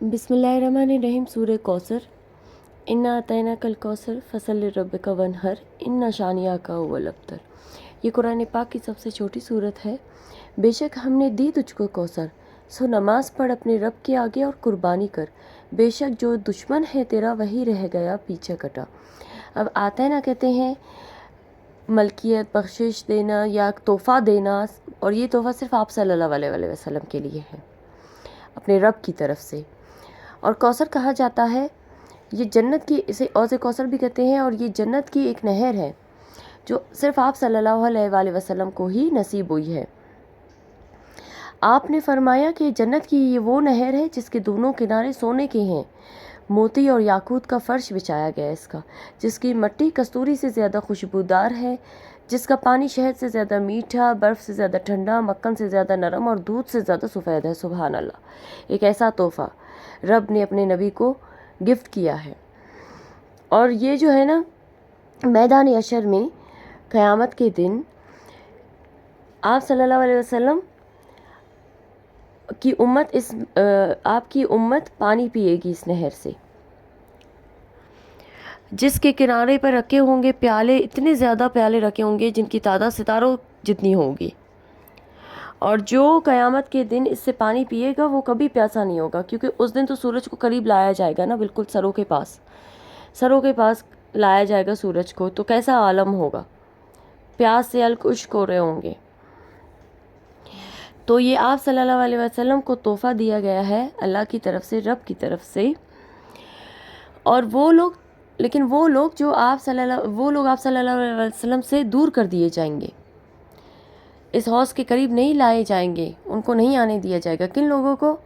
बिस्मिल्लाहिर्रहमानिर्रहीम। सूरह कौसर। इन्ना अतैना कल कौसर फसल रब्बिका वनहर इन्ना शानिया का हुवल अब्तर। ये कुरान पाक की सबसे छोटी सूरत है। बेशक हमने दी तुझको कौसर, सो नमाज पढ़ अपने रब के आगे और कुर्बानी कर। बेशक जो दुश्मन है तेरा वही रह गया पीछे कटा। अब आतैना कहते हैं मलकियत, बख्शिश देना या तोहफ़ा देना, और ये तोहफ़ा सिर्फ आप सल्लल्लाहु अलैहि वसल्लम के लिए है अपने रब की तरफ से। और कौसर कहा जाता है, ये जन्नत की, इसे औज़ कौसर भी कहते हैं, और ये जन्नत की एक नहर है जो सिर्फ आप सल्लल्लाहु अलैहि वसल्लम को ही नसीब हुई है। आपने फरमाया कि जन्नत की ये वो नहर है जिसके दोनों किनारे सोने के हैं, मोती और याकूत का फर्श बिछाया गया है इसका, जिसकी मिट्टी कस्तूरी से ज़्यादा खुशबूदार है, जिसका पानी शहद से ज़्यादा मीठा, बर्फ़ से ज़्यादा ठंडा, मक्खन से ज़्यादा नरम और दूध से ज़्यादा सफ़ेद है। सुभान अल्लाह। एक ऐसा तोहफ़ा रब ने अपने नबी को गिफ्ट किया है। और ये जो है ना, मैदान अशर में क़यामत के दिन आप सल्लल्लाहु अलैहि वसल्लम की उम्मत आपकी उम्मत पानी पिएगी इस नहर से, जिसके किनारे पर रखे होंगे प्याले, इतने ज़्यादा प्याले रखे होंगे जिनकी तादाद सितारों जितनी होगी। और जो क़यामत के दिन इससे पानी पिएगा वो कभी प्यासा नहीं होगा, क्योंकि उस दिन तो सूरज को करीब लाया जाएगा ना, बिल्कुल सरों के पास लाया जाएगा सूरज को, तो कैसा आलम होगा, प्यास से अलकुश्क हो रहे होंगे। तो ये आप सल्लल्लाहु अलैहि वसल्लम को तोहफ़ा दिया गया है अल्लाह की तरफ से, रब की तरफ से। और वो लोग जो आप सल्लल्लाहु अलैहि वसल्लम से दूर कर दिए जाएंगे, इस हौज़ के करीब नहीं लाए जाएंगे, उनको नहीं आने दिया जाएगा। किन लोगों को?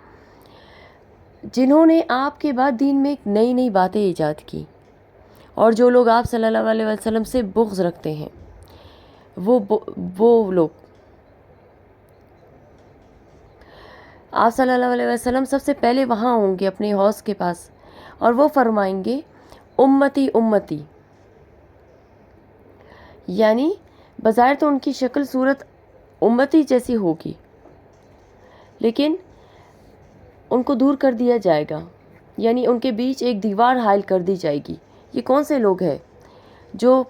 जिन्होंने आपके बाद दीन में नई नई बातें ईजाद की, और जो लोग आप सल्लल्लाहु अलैहि वसल्लम से बुग़्ज़ रखते हैं, वो लोग। आप सल्लल्लाहु अलैहि वसल्लम सबसे पहले वहाँ होंगे अपने हौज़ के पास, और वो फरमाएंगे उम्मती उम्मती, यानी बज़ाहिर तो उनकी शक्ल सूरत उम्मती जैसी होगी, लेकिन उनको दूर कर दिया जाएगा, यानी उनके बीच एक दीवार हाइल कर दी जाएगी। ये कौन से लोग हैं? जो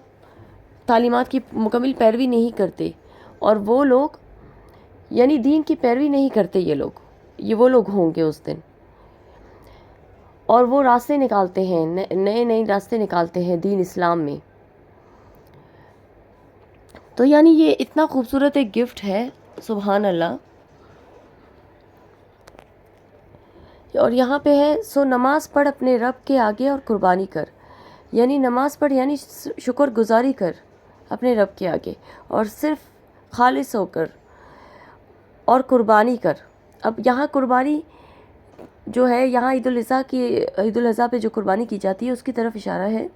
तालीमात की मुकम्मल पैरवी नहीं करते, और वो लोग यानी दीन की पैरवी नहीं करते, ये वो लोग होंगे उस दिन। और वो रास्ते निकालते हैं, नए नए रास्ते निकालते हैं दीन इस्लाम में। तो यानी ये इतना खूबसूरत एक गिफ्ट है, सुभान अल्लाह। और यहाँ पे है, सो नमाज पढ़ अपने रब के आगे और कुर्बानी कर, यानी नमाज पढ़ यानी शुक्र गुजारी कर अपने रब के आगे, और सिर्फ खालिस होकर और कुर्बानी कर। अब यहाँ कुर्बानी जो है, यहाँ ईद उल अज़हा पे जो कुर्बानी की जाती है उसकी तरफ इशारा है।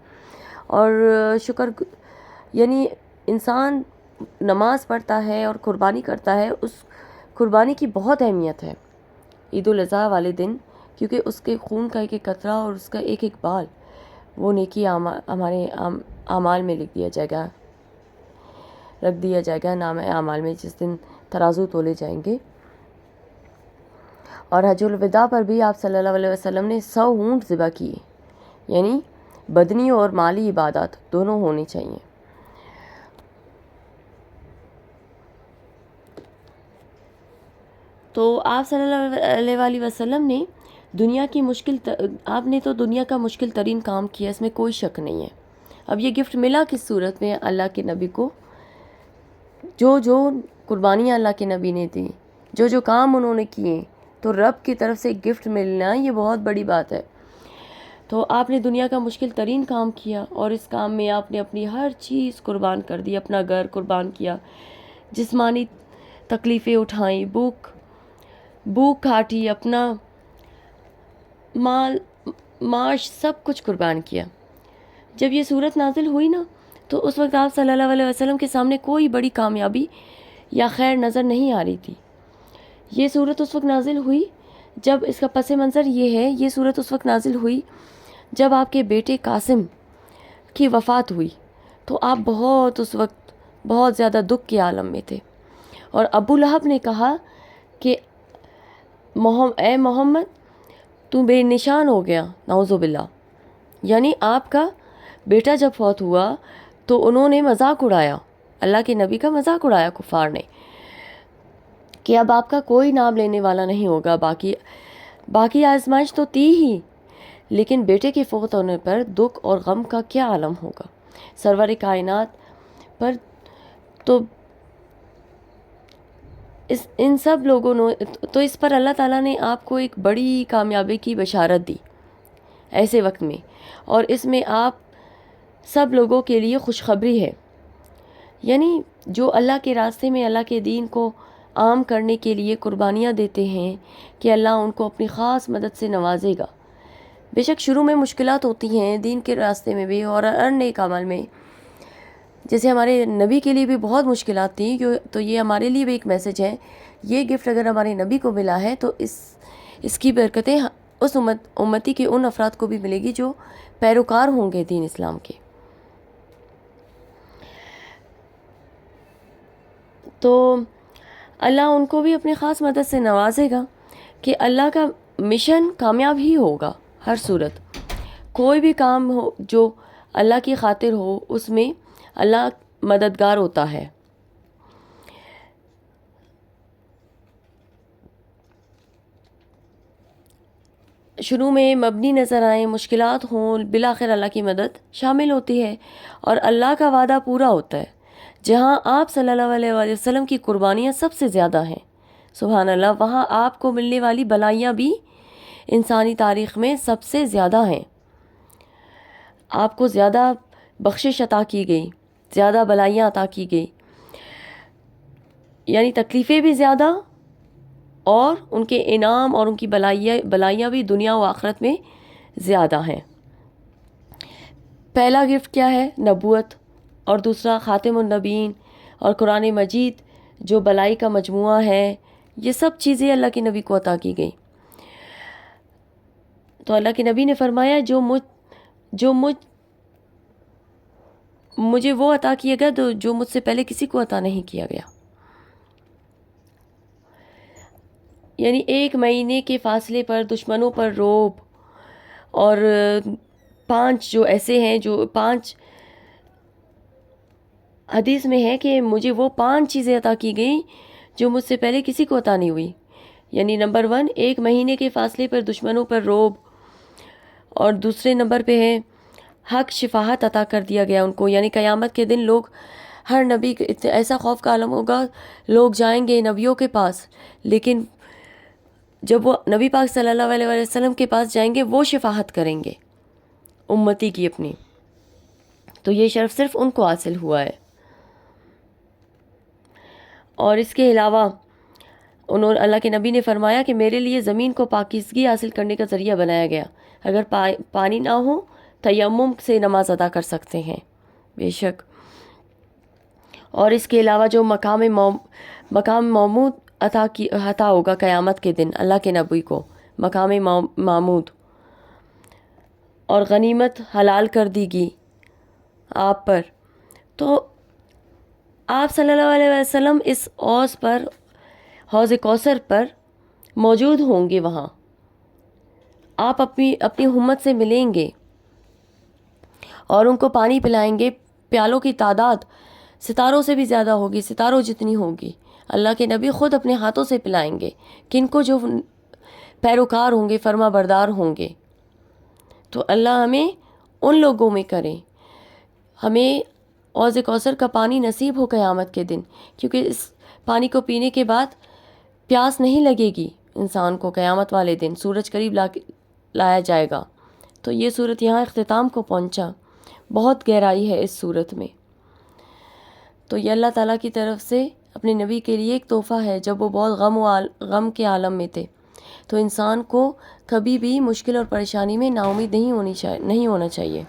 और शुक्र यानी इंसान नमाज पढ़ता है और कुर्बानी करता है, उस कुर्बानी की बहुत अहमियत है ईद उल अज़हा वाले दिन, क्योंकि उसके खून का एक एक कतरा और उसका एक एक बाल वो नेकी हमारे आमाल में रख दिया जाएगा नाम आमाल में, जिस दिन तराजू तोले जाएंगे। और हज्जुल विदा पर भी आप सल्लल्लाहु अलैहि वसल्लम ने 100 ऊँट ज़िबा किए, यानी बदनी और माली इबादत दोनों होनी चाहिए। तो आप सल्लल्लाहु अलैहि वसल्लम ने आपने तो दुनिया का मुश्किल तरीन काम किया, इसमें कोई शक नहीं है। अब ये गिफ्ट मिला किस सूरत में? अल्लाह के नबी को जो कुर्बानियाँ अल्लाह के नबी ने दी, जो काम उन्होंने किए, तो रब की तरफ से गिफ्ट मिलना ये बहुत बड़ी बात है। तो आपने दुनिया का मुश्किल तरीन काम किया, और इस काम में आपने अपनी हर चीज़ कुर्बान कर दी, अपना घर कुर्बान किया, जिस्मानी तकलीफ़ें उठाई, भूख काटी, अपना माश सब कुछ कुर्बान किया। जब ये सूरत नाजिल हुई ना, तो उस वक्त आप सल्लल्लाहु अलैहि वसल्लम के सामने कोई बड़ी कामयाबी या खैर नज़र नहीं आ रही थी। ये सूरत उस वक्त नाजिल हुई जब, इसका पस मंज़र ये है, ये सूरत उस वक्त नाजिल हुई जब आपके बेटे कासिम की वफ़ात हुई। तो आप उस वक्त बहुत ज़्यादा दुख के आलम में थे, और अबू लहब ने कहा कि ए मोहम्मद, تو بے نشان ہو گیا، نعوذ باللہ. یعنی آپ کا بیٹا جب فوت ہوا تو انہوں نے مذاق اڑایا، اللہ کے نبی کا مذاق اڑایا کفار نے، کہ اب آپ کا کوئی نام لینے والا نہیں ہوگا. باقی آزمائش تو تھی ہی، لیکن بیٹے کے فوت ہونے پر دکھ اور غم کا کیا عالم ہوگا سرور کائنات پر. تو ان سب لوگوں نے تو اس پر اللہ تعالیٰ نے آپ کو ایک بڑی کامیابی کی بشارت دی ایسے وقت میں، اور اس میں آپ سب لوگوں کے لیے خوشخبری ہے. یعنی جو اللہ کے راستے میں اللہ کے دین کو عام کرنے کے لیے قربانیاں دیتے ہیں کہ اللہ ان کو اپنی خاص مدد سے نوازے گا. بے شک شروع میں مشکلات ہوتی ہیں دین کے راستے میں بھی اور ہر نیک عمل میں، جیسے ہمارے نبی کے لیے بھی بہت مشکلات تھیں. تو یہ ہمارے لیے بھی ایک میسج ہے. یہ گفٹ اگر ہمارے نبی کو ملا ہے تو اس کی برکتیں اس امتی کے ان افراد کو بھی ملے گی جو پیروکار ہوں گے دین اسلام کے. تو اللہ ان کو بھی اپنی خاص مدد سے نوازے گا کہ اللہ کا مشن کامیاب ہی ہوگا. ہر صورت کوئی بھی کام ہو جو اللہ کی خاطر ہو اس میں اللہ مددگار ہوتا ہے. شروع میں مبنی نظر آئیں، مشکلات ہوں، بالآخر اللہ کی مدد شامل ہوتی ہے اور اللہ کا وعدہ پورا ہوتا ہے. جہاں آپ صلی اللہ علیہ وآلہ وسلم کی قربانیاں سب سے زیادہ ہیں، سبحان اللہ، وہاں آپ کو ملنے والی بلائیاں بھی انسانی تاریخ میں سب سے زیادہ ہیں. آپ کو زیادہ بخشش عطا کی گئی، زیادہ بلائیاں عطا کی گئی، یعنی تکلیفیں بھی زیادہ اور ان کے انعام اور ان کی بلائیاں بھی دنیا و آخرت میں زیادہ ہیں. پہلا گفٹ کیا ہے؟ نبوت، اور دوسرا خاتم النبیین اور قرآن مجید جو بلائی کا مجموعہ ہے. یہ سب چیزیں اللہ کے نبی کو عطا کی گئی. تو اللہ کے نبی نے فرمایا مجھے وہ عطا کیا گیا جو مجھ سے پہلے کسی کو عطا نہیں کیا گیا. یعنی 1 مہینے کے فاصلے پر دشمنوں پر روب، اور 5 جو ایسے ہیں جو 5 حدیث میں ہے کہ مجھے وہ 5 چیزیں عطا کی گئیں جو مجھ سے پہلے کسی کو عطا نہیں ہوئی. یعنی نمبر 1 1 مہینے کے فاصلے پر دشمنوں پر روب، اور دوسرے نمبر پہ ہے حق شفاعت عطا کر دیا گیا ان کو. یعنی قیامت کے دن لوگ ہر نبی ایسا خوف کا عالم ہوگا، لوگ جائیں گے نبیوں کے پاس، لیکن جب وہ نبی پاک صلی اللہ علیہ وسلم کے پاس جائیں گے وہ شفاعت کریں گے امتی کی اپنی. تو یہ شرف صرف ان کو حاصل ہوا ہے. اور اس کے علاوہ اللہ کے نبی نے فرمایا کہ میرے لیے زمین کو پاکیزگی حاصل کرنے کا ذریعہ بنایا گیا. اگر پانی نہ ہو تیمم سے نماز ادا کر سکتے ہیں. بے شک. اور اس کے علاوہ جو مقام محمود عطا ہوگا قیامت کے دن اللہ کے نبی کو، مقام محمود، اور غنیمت حلال کر دی گی آپ پر. تو آپ صلی اللہ علیہ وسلم اس حوض کوثر پر موجود ہوں گے. وہاں آپ اپنی امت سے ملیں گے اور ان کو پانی پلائیں گے. پیالوں کی تعداد ستاروں سے بھی زیادہ ہوگی، ستاروں جتنی ہوگی. اللہ کے نبی خود اپنے ہاتھوں سے پلائیں گے کن کو؟ جو پیروکار ہوں گے، فرما بردار ہوں گے. تو اللہ ہمیں ان لوگوں میں کریں، ہمیں حوض کوثر کا پانی نصیب ہو قیامت کے دن، کیونکہ اس پانی کو پینے کے بعد پیاس نہیں لگے گی انسان کو. قیامت والے دن سورج قریب لایا جائے گا. تو یہ صورت یہاں اختتام کو پہنچا. بہت گہرائی ہے اس صورت میں. تو یہ اللہ تعالیٰ کی طرف سے اپنے نبی کے لیے ایک تحفہ ہے. جب وہ بہت غم کے عالم میں تھے تو انسان کو کبھی بھی مشکل اور پریشانی میں نا امید نہیں ہونا چاہیے.